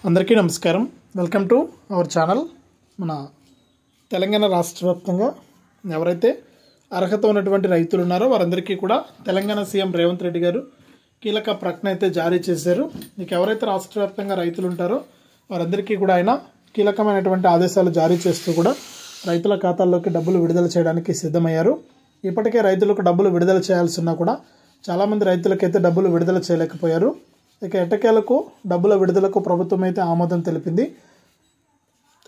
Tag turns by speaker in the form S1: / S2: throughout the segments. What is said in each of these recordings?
S1: అందరికీ నమస్కారం. Welcome to our channel. మన తెలంగాణ రాష్ట్ర వ్యాప్తంగా ఎవరైతే అర్హత ఉన్నటువంటి రైతులు ఉన్నారో వారందరికీ కూడా తెలంగాణ సీఎం రేవంత్ రెడ్డి గారు కీలక ప్రకటన అయితే జారీ చేశారు. మీకు ఎవరైతే రాష్ట్ర వ్యాప్తంగా రైతులు ఉంటారో వారందరికీ కూడా ఆయన కీలకమైనటువంటి ఆదేశాలు జారీ చేస్తూ కూడా రైతుల ఖాతాల్లోకి డబ్బులు విడుదల చేయడానికి సిద్ధమయ్యారు. ఇప్పటికే రైతులకు డబ్బులు విడుదల చేయాల్సి ఉన్నా కూడా చాలామంది రైతులకైతే డబ్బులు విడుదల చేయలేకపోయారు. ఇక ఎట్టకేలకు డబ్బుల విడుదలకు ప్రభుత్వం అయితే ఆమోదం తెలిపింది.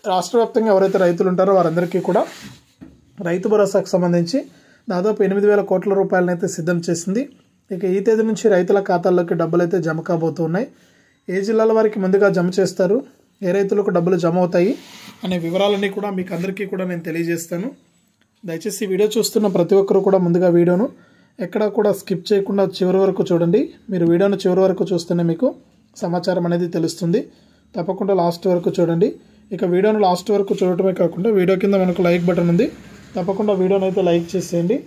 S1: రాష్ట్ర వ్యాప్తంగా ఎవరైతే రైతులు ఉంటారో వారందరికీ కూడా రైతు భరోసాకు సంబంధించి దాదాపు 8,000 కోట్ల రూపాయలనైతే సిద్ధం చేసింది. ఇక ఈ తేదీ నుంచి రైతుల ఖాతాల్లోకి డబ్బులు అయితే జమ కాబోతున్నాయి. ఏ జిల్లాల వారికి ముందుగా జమ చేస్తారు, ఏ రైతులకు డబ్బులు జమ అవుతాయి అనే వివరాలన్నీ కూడా మీకు అందరికీ కూడా నేను తెలియజేస్తాను. దయచేసి ఈ వీడియో చూస్తున్న ప్రతి ఒక్కరు కూడా ముందుగా వీడియోను ఎక్కడా కూడా స్కిప్ చేయకుండా చివరి వరకు చూడండి. మీరు వీడియోను చివరి వరకు చూస్తేనే మీకు సమాచారం అనేది తెలుస్తుంది. తప్పకుండా లాస్ట్ వరకు చూడండి. ఇక వీడియోను లాస్ట్ వరకు చూడటమే కాకుండా వీడియో కింద మనకు లైక్ బటన్ ఉంది, తప్పకుండా వీడియోను అయితే లైక్ చేసేయండి.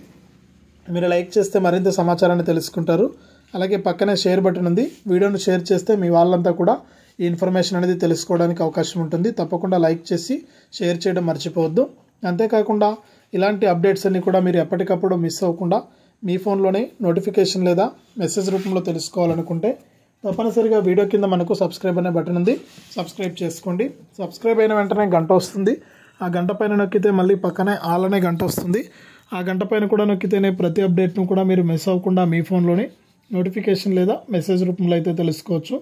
S1: మీరు లైక్ చేస్తే మరింత సమాచారాన్ని తెలుసుకుంటారు. అలాగే పక్కనే షేర్ బటన్ ఉంది, వీడియోను షేర్ చేస్తే మీ వాళ్ళంతా కూడా ఈ ఇన్ఫర్మేషన్ అనేది తెలుసుకోవడానికి అవకాశం ఉంటుంది. తప్పకుండా లైక్ చేసి షేర్ చేయడం మర్చిపోవద్దు. అంతేకాకుండా ఇలాంటి అప్డేట్స్ అన్ని కూడా మీరు ఎప్పటికప్పుడు మిస్ అవ్వకుండా మీ ఫోన్లోనే నోటిఫికేషన్ లేదా మెసేజ్ రూపంలో తెలుసుకోవాలనుకుంటే తప్పనిసరిగా వీడియో కింద మనకు సబ్స్క్రైబ్ అనే బటన్ ఉంది, సబ్స్క్రైబ్ చేసుకోండి. సబ్స్క్రైబ్ అయిన వెంటనే గంట వస్తుంది. ఆ గంట పైన నొక్కితే మళ్ళీ పక్కనే ఆల్ అనే గంట వస్తుంది. ఆ గంట పైన కూడా నొక్కితేనే ప్రతి అప్డేట్ను కూడా మీరు మిస్ అవ్వకుండా మీ ఫోన్లోనే నోటిఫికేషన్ లేదా మెసేజ్ రూపంలో అయితే తెలుసుకోవచ్చు.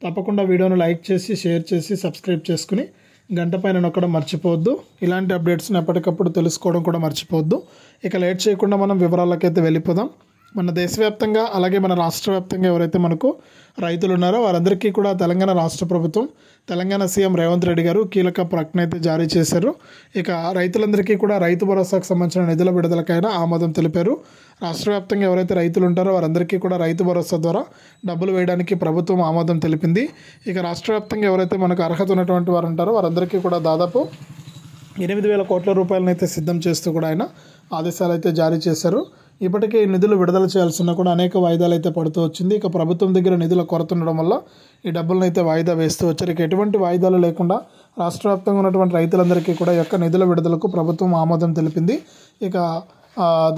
S1: తప్పకుండా వీడియోను లైక్ చేసి షేర్ చేసి సబ్స్క్రైబ్ చేసుకుని గంట పైన నొక్కడం మర్చిపోవద్దు. ఇలాంటి అప్డేట్స్ని ఎప్పటికప్పుడు తెలుసుకోవడం కూడా మర్చిపోవద్దు. ఇక లేట్ చేయకుండా మనం వివరాలకైతే వెళ్ళిపోదాం. మన దేశవ్యాప్తంగా అలాగే మన రాష్ట్ర వ్యాప్తంగా ఎవరైతే మనకు రైతులు ఉన్నారో వారందరికీ కూడా తెలంగాణ రాష్ట్ర ప్రభుత్వం, తెలంగాణ సీఎం రేవంత్ రెడ్డి గారు కీలక ప్రకటన అయితే జారీ చేశారు. ఇక రైతులందరికీ కూడా రైతు భరోసాకు సంబంధించిన నిధుల విడుదలకైనా ఆమోదం తెలిపారు. రాష్ట్ర వ్యాప్తంగా ఎవరైతే రైతులు ఉంటారో వారందరికీ కూడా రైతు భరోసా ద్వారా డబ్బులు వేయడానికి ప్రభుత్వం ఆమోదం తెలిపింది. ఇక రాష్ట్ర వ్యాప్తంగా ఎవరైతే మనకు అర్హత ఉన్నటువంటి వారు ఉంటారో వారందరికీ కూడా దాదాపు 8,000 కోట్ల రూపాయలనైతే సిద్ధం చేస్తూ కూడా ఆయన ఆదేశాలు అయితే జారీ చేశారు. ఇప్పటికే ఈ నిధులు విడుదల చేయాల్సిన కూడా అనేక వాయిదాలు అయితే పడుతూ వచ్చింది. ఇక ప్రభుత్వం దగ్గర నిధుల కొరత ఉండడం వల్ల ఈ డబ్బులను అయితే వాయిదా వేస్తూ వచ్చారు. ఇక ఎటువంటి వాయిదాలు లేకుండా రాష్ట్ర వ్యాప్తంగా ఉన్నటువంటి రైతులందరికీ కూడా ఈ యొక్క నిధుల విడుదలకు ప్రభుత్వం ఆమోదం తెలిపింది. ఇక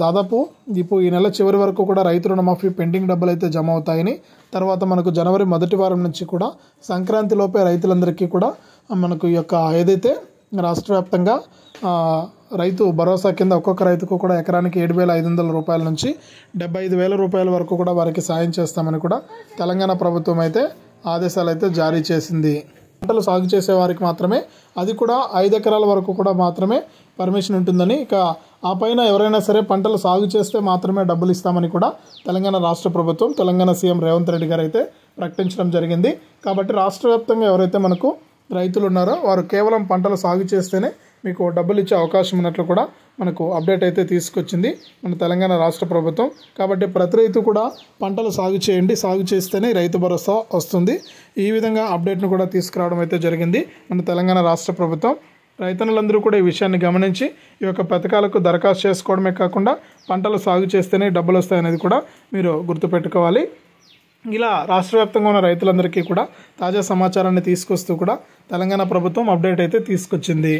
S1: దాదాపు ఇప్పుడు ఈ నెల చివరి వరకు కూడా రైతు రుణమాఫీ పెండింగ్ డబ్బులు అయితే జమ అవుతాయని, తర్వాత మనకు జనవరి మొదటి వారం నుంచి కూడా సంక్రాంతి లోపే రైతులందరికీ కూడా మనకు ఈ యొక్క ఏదైతే రాష్ట్ర వ్యాప్తంగా రైతు భరోసా కింద ఒక్కొక్క రైతుకు కూడా ఎకరానికి 7,500 రూపాయల నుంచి 75,000 రూపాయల వరకు కూడా వారికి సాయం చేస్తామని కూడా తెలంగాణ ప్రభుత్వం అయితే ఆదేశాలు అయితే జారీ చేసింది. పంటలు సాగు చేసే వారికి మాత్రమే, అది కూడా 5 ఎకరాల వరకు కూడా మాత్రమే పర్మిషన్ ఉంటుందని, ఇక ఆ పైన ఎవరైనా సరే పంటలు సాగు చేస్తే మాత్రమే డబ్బులు ఇస్తామని కూడా తెలంగాణ రాష్ట్ర ప్రభుత్వం, తెలంగాణ సీఎం రేవంత్ రెడ్డి గారు అయితే ప్రకటించడం జరిగింది. కాబట్టి రాష్ట్ర వ్యాప్తంగా ఎవరైతే మనకు రైతులు ఉన్నారో వారు కేవలం పంటలు సాగు చేస్తేనే మీకు డబ్బులు ఇచ్చే అవకాశం ఉన్నట్లు కూడా మనకు అప్డేట్ అయితే తీసుకొచ్చింది మన తెలంగాణ రాష్ట్ర ప్రభుత్వం. కాబట్టి ప్రతి రైతు కూడా పంటలు సాగు చేయండి, సాగు చేస్తేనే రైతు భరోసా వస్తుంది. ఈ విధంగా అప్డేట్ను కూడా తీసుకురావడం అయితే జరిగింది మన తెలంగాణ రాష్ట్ర ప్రభుత్వం. రైతన్నులందరూ కూడా ఈ విషయాన్ని గమనించి ఈ యొక్క పథకాలకు దరఖాస్తు చేసుకోవడమే కాకుండా పంటలు సాగు చేస్తేనే డబ్బులు వస్తాయనేది కూడా మీరు గుర్తుపెట్టుకోవాలి. ఇలా రాష్ట్ర వ్యాప్తంగా ఉన్న రైతులందరికీ కూడా తాజా సమాచారాన్ని తీసుకొస్తూ కూడా తెలంగాణ ప్రభుత్వం అప్డేట్ అయితే తీసుకొచ్చింది.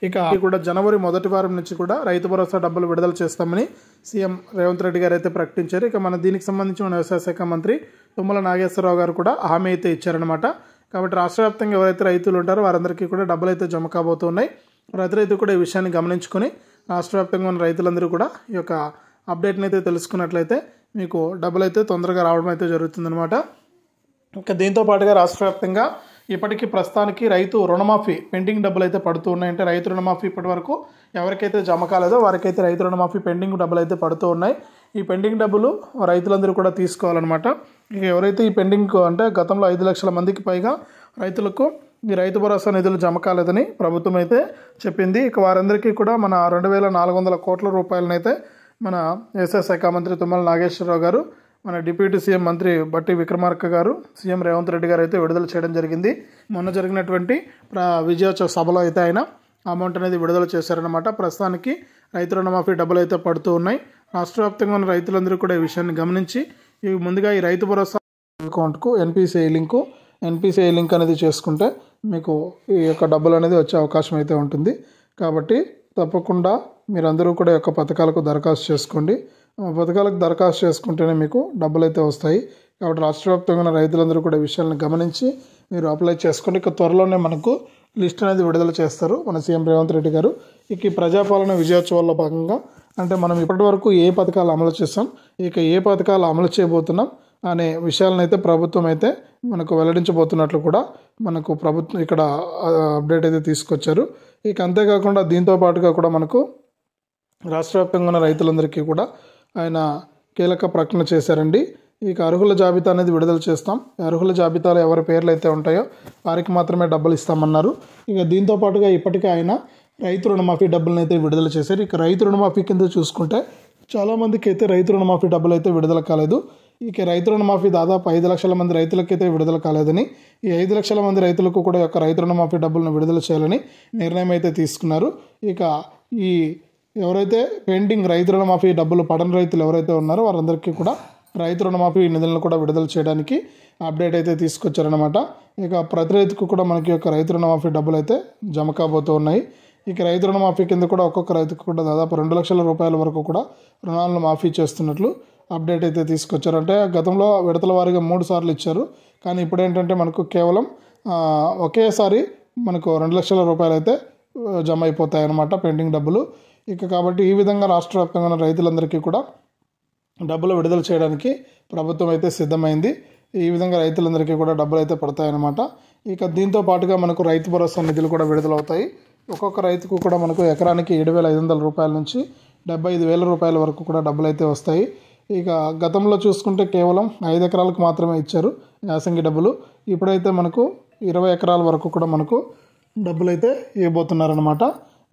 S1: ఇక కూడా జనవరి మొదటి వారం నుంచి కూడా రైతు భరోసా డబ్బులు విడుదల చేస్తామని సీఎం రేవంత్ రెడ్డి గారు అయితే ప్రకటించారు. ఇక మన దీనికి సంబంధించి మన వ్యవసాయ శాఖ మంత్రి తుమ్మల నాగేశ్వరరావు గారు కూడా హామీ అయితే ఇచ్చారనమాట. కాబట్టి రాష్ట్ర వ్యాప్తంగా ఎవరైతే రైతులు ఉంటారో వారందరికీ కూడా డబ్బులు అయితే జమ కాబోతున్నాయి. ప్రతి రైతు కూడా ఈ విషయాన్ని గమనించుకొని రాష్ట్ర వ్యాప్తంగా ఉన్న రైతులందరూ కూడా ఈ యొక్క అప్డేట్ని అయితే తెలుసుకున్నట్లయితే మీకు డబ్బులు అయితే తొందరగా రావడం అయితే జరుగుతుందన్నమాట. ఇంకా దీంతో పాటుగా రాష్ట్ర వ్యాప్తంగా ఇప్పటికీ ప్రస్తుతానికి రైతు రుణమాఫీ పెండింగ్ డబ్బులు అయితే పడుతూ ఉన్నాయి. అంటే రైతు రుణమాఫీ ఇప్పటి వరకు ఎవరికైతే జమ కాలేదో వారికైతే రైతు రుణమాఫీ పెండింగ్ డబ్బులు అయితే పడుతూ ఉన్నాయి. ఈ పెండింగ్ డబ్బులు రైతులందరూ కూడా తీసుకోవాలన్నమాట. ఇక ఎవరైతే ఈ పెండింగ్ అంటే గతంలో 5 లక్షల మందికి పైగా రైతులకు ఈ రైతు భరోసా నిధులు జమ కాలేదని ప్రభుత్వం అయితే చెప్పింది. ఇక వారందరికీ కూడా మన 2,400 కోట్ల రూపాయలనైతే మన వ్యవసాయ శాఖ మంత్రి తుమ్మల నాగేశ్వరరావు గారు, మన డిప్యూటీ సీఎం మంత్రి బట్టి విక్రమార్క గారు, సీఎం రేవంత్ రెడ్డి గారు అయితే విడుదల చేయడం జరిగింది. మొన్న జరిగినటువంటి విజయోత్సవ సభలో అయితే ఆయన అమౌంట్ అనేది విడుదల చేశారనమాట. ప్రస్తుతానికి రైతు రుణమాఫీ డబ్బులు అయితే పడుతూ ఉన్నాయి. రాష్ట్ర వ్యాప్తంగా ఉన్న రైతులందరూ కూడా ఈ విషయాన్ని గమనించి ముందుగా ఈ రైతు భరోసా అకౌంట్కు ఎన్పిసిఐ లింకు ఎన్పిసిఐ లింక్ అనేది చేసుకుంటే మీకు ఈ యొక్క డబ్బులు అనేది వచ్చే అవకాశం అయితే ఉంటుంది. కాబట్టి తప్పకుండా మీరందరూ కూడా ఈ యొక్క పథకాలకు దరఖాస్తు చేసుకోండి. పథకాలకు దరఖాస్తు చేసుకుంటేనే మీకు డబ్బులు అయితే వస్తాయి. కాబట్టి రాష్ట్ర వ్యాప్తంగా ఉన్న రైతులందరూ కూడా ఈ విషయాలను గమనించి మీరు అప్లై చేసుకోండి. ఇక త్వరలోనే మనకు లిస్ట్ అనేది విడుదల చేస్తారు మన సీఎం రేవంత్ రెడ్డి గారు. ఇక ఈ ప్రజాపాలన విజయోత్సవాల్లో భాగంగా అంటే మనం ఇప్పటి వరకు ఏ పథకాలు అమలు చేస్తాం, ఇక ఏ పథకాలు అమలు చేయబోతున్నాం అనే విషయాలను అయితే ప్రభుత్వం అయితే మనకు వెల్లడించబోతున్నట్లు కూడా మనకు ప్రభుత్వం ఇక్కడ అప్డేట్ అయితే తీసుకొచ్చారు. ఇక అంతేకాకుండా దీంతో పాటుగా కూడా మనకు రాష్ట్ర వ్యాప్తంగా ఉన్న రైతులందరికీ కూడా ఆయన కీలక ప్రకటన చేశారండి. ఇక అర్హుల జాబితా అనేది విడుదల చేస్తాం. అర్హుల జాబితాలో ఎవరి పేర్లు అయితే ఉంటాయో వారికి మాత్రమే డబ్బులు ఇస్తామన్నారు. ఇక దీంతో పాటుగా ఇప్పటికే ఆయన రైతు రుణమాఫీ డబ్బులను అయితే విడుదల చేశారు. ఇక రైతు రుణమాఫీ కింద చూసుకుంటే చాలామందికి అయితే రైతు రుణమాఫీ డబ్బులు అయితే విడుదల కాలేదు. ఇక రైతు రుణమాఫీ దాదాపు 5 లక్షల మంది రైతులకైతే విడుదల కాలేదని, ఈ 5 లక్షల మంది రైతులకు కూడా యొక్క రైతు రుణమాఫీ డబ్బులను విడుదల చేయాలని నిర్ణయం అయితే తీసుకున్నారు. ఇక ఈ ఎవరైతే పెండింగ్ రైతు రుణమాఫీ డబ్బులు పడని రైతులు ఎవరైతే ఉన్నారో వారందరికీ కూడా రైతు రుణమాఫీ నిధులను కూడా విడుదల చేయడానికి అప్డేట్ అయితే తీసుకొచ్చారనమాట. ఇక ప్రతి రైతుకు కూడా మనకి యొక్క రైతు రుణమాఫీ డబ్బులు అయితే జమ కాబోతూ ఉన్నాయి. ఇక రైతు రుణమాఫీ కింద కూడా ఒక్కొక్క రైతుకు కూడా దాదాపు 2 లక్షల రూపాయల వరకు కూడా రుణాలను మాఫీ చేస్తున్నట్లు అప్డేట్ అయితే తీసుకొచ్చారు. అంటే గతంలో విడతల వారీగా 3 సార్లు ఇచ్చారు. కానీ ఇప్పుడు ఏంటంటే మనకు కేవలం ఒకేసారి మనకు 2 లక్షల రూపాయలు అయితే జమ అయిపోతాయి అన్నమాట పెండింగ్ డబ్బులు. ఇక కాబట్టి ఈ విధంగా రాష్ట్ర వ్యాప్తంగా ఉన్న రైతులందరికీ కూడా డబ్బులు విడుదల చేయడానికి ప్రభుత్వం అయితే సిద్ధమైంది. ఈ విధంగా రైతులందరికీ కూడా డబ్బులు అయితే పడతాయన్నమాట. ఇక దీంతో పాటుగా మనకు రైతు భరోసా నిధులు కూడా విడుదలవుతాయి. ఒక్కొక్క రైతుకు కూడా మనకు ఎకరానికి 7,500 రూపాయల నుంచి 75,000 రూపాయల వరకు కూడా డబ్బులు అయితే వస్తాయి. ఇక గతంలో చూసుకుంటే కేవలం 5 ఎకరాలకు మాత్రమే ఇచ్చారు యాసంగి డబ్బులు. ఇప్పుడైతే మనకు 20 ఎకరాల వరకు కూడా మనకు డబ్బులు అయితే ఇవ్వబోతున్నారనమాట.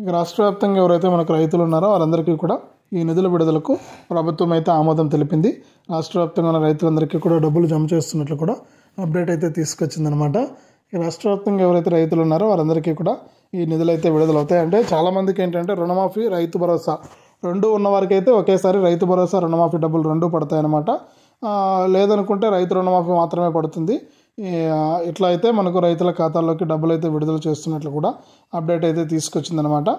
S1: ఇక రాష్ట్ర వ్యాప్తంగా ఎవరైతే మనకు రైతులు ఉన్నారో వారందరికీ కూడా ఈ నిధుల విడుదలకు ప్రభుత్వం అయితే ఆమోదం తెలిపింది. రాష్ట్ర వ్యాప్తంగా ఉన్న రైతులందరికీ కూడా డబ్బులు జమ చేస్తున్నట్లు కూడా అప్డేట్ అయితే తీసుకొచ్చిందనమాట. ఈ రాష్ట్ర వ్యాప్తంగా ఎవరైతే రైతులు ఉన్నారో వారందరికీ కూడా ఈ నిధులు అయితే విడుదలవుతాయి. అంటే చాలామందికి ఏంటంటే రుణమాఫీ రైతు భరోసా రెండు ఉన్నవారికి అయితే ఒకేసారి రైతు భరోసా రుణమాఫీ డబ్బులు 2 పడతాయన్నమాట. లేదనుకుంటే రైతు రుణమాఫీ మాత్రమే పడుతుంది. ఇట్లా అయితే మనకు రైతుల ఖాతాల్లోకి డబ్బులు అయితే విడుదల చేస్తున్నట్లు కూడా అప్డేట్ అయితే తీసుకొచ్చిందనమాట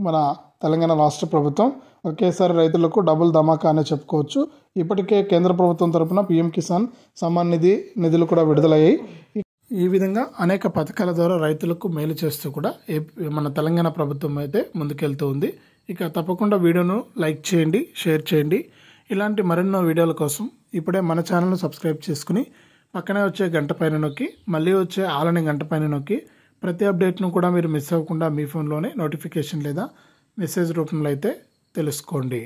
S1: మన తెలంగాణ రాష్ట్ర ప్రభుత్వం. ఒకేసారి రైతులకు డబ్బులు ధమాకా అనే చెప్పుకోవచ్చు. ఇప్పటికే కేంద్ర ప్రభుత్వం తరపున పీఎం కిసాన్ సమ్మాన్ నిధి నిధులు కూడా విడుదలయ్యాయి. ఈ విధంగా అనేక పథకాల ద్వారా రైతులకు మేలు చేస్తూ కూడా మన తెలంగాణ ప్రభుత్వం అయితే ముందుకెళ్తూ ఉంది. ఇక తప్పకుండా వీడియోను లైక్ చేయండి, షేర్ చేయండి. ఇలాంటి మరెన్నో వీడియోల కోసం ఇప్పుడే మన ఛానల్ను సబ్స్క్రైబ్ చేసుకుని పక్కనే వచ్చే గంట పైన నొక్కి మళ్ళీ వచ్చే ఆలనే గంట పైన నొక్కి ప్రతి అప్డేట్ను కూడా మీరు మిస్ అవ్వకుండా మీ ఫోన్లోనే నోటిఫికేషన్ లేదా మెసేజ్ రూపంలో అయితే తెలుసుకోండి.